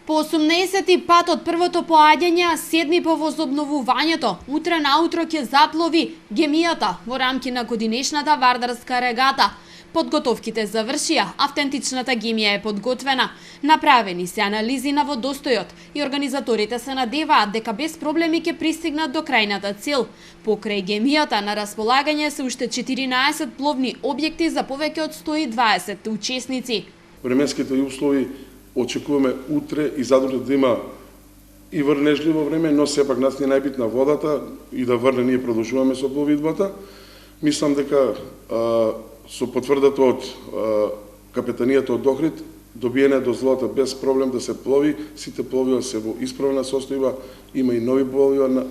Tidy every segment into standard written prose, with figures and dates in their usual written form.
По 18-ти пат од првото поаѓање, а 7 по возобновувањето, утре наутро ќе заплови Гемијата во рамки на годинешната вардарска регата. Подготовките завршија, автентичната Гемија е подготвена, направени се анализи на водостојот и организаторите се надеваат дека без проблеми ќе пристигнат до крајната цел. Покрај Гемијата на располагање се уште 14 пловни објекти за повеќе од 120 учесници. Временските услови очекуваме утре и задутре да има и врнежливо време, но сепак нас не најбитна водата и да врне ние продолжуваме со пловидбата. Мислам дека со потврдата од капетанијата од Охрид добиена дозволата без проблем да се плови, сите пловила се во исправна состојба, има и нови пловила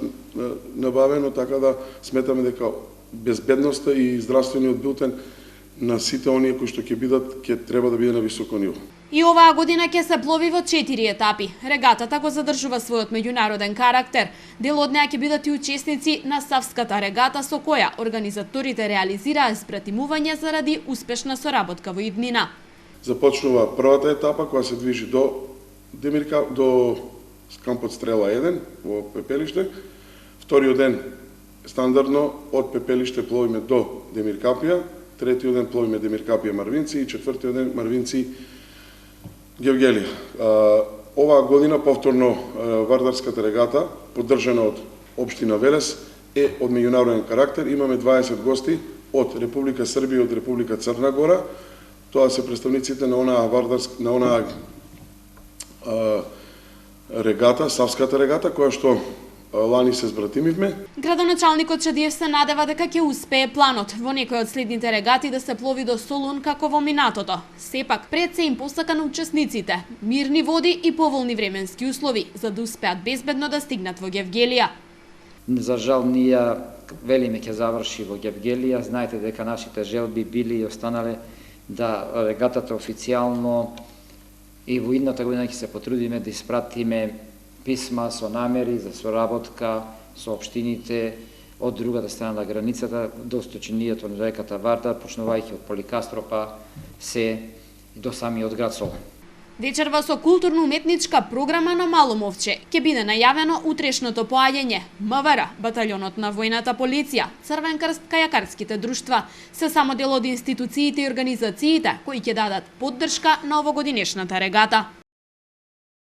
набавено, така да сметаме дека безбедноста и здравствениот билтен на сите оние кои што ќе бидат, ќе треба да биде на високо ниво. И оваа година ќе се плови во 4 етапи. Регатата го задржува својот меѓународен карактер. Дел од неа ќе бидат и учесници на Савската регата со која организаторите реализираа испратимување заради успешна соработка во иднина. Започнува првата етапа која се движи до кампот Стрела 1 во Пепелиште. Вториот ден стандардно од Пепелиште пловиме до Демиркапија, третиот ден пловиме Демиркапија Марвинци и четвртиот ден Марвинци Гевгелија. Оваа година повторно вардарската регата, поддржана од општина Велес, е од меѓународен карактер. Имаме 20 гости од Република Србија и од Република Црна Гора. Тоа се представниците на онаа регата, Савската регата, која што лани се збратимивме. Градоначалникот Чадиев се надева дека ќе успее планот во некој од следните регати да се плови до Солун како во минатото. Сепак, пред се им посака на учесниците мирни води и поволни временски услови, за да успеат безбедно да стигнат во Гевгелија. За жал, ние велиме ќе заврши во Гевгелија. Знаете дека нашите желби били и останале да регатата официјално и во идната година ќе се потрудиме да испратиме писма со намери за соработка со општините од другата страна на границата до сточинието на реката Вардар, почнувајќи од Поликастропа се до самиот град Солун. Вечерва со културно-уметничка програма на Мало Мовче ќе биде најавено утрешното поаѓање. МВР, баталјонот на војната полиција, Црвен крст, кајакарските друштва се само дел од институциите и организациите кои ќе дадат поддршка на овогодинешната регата.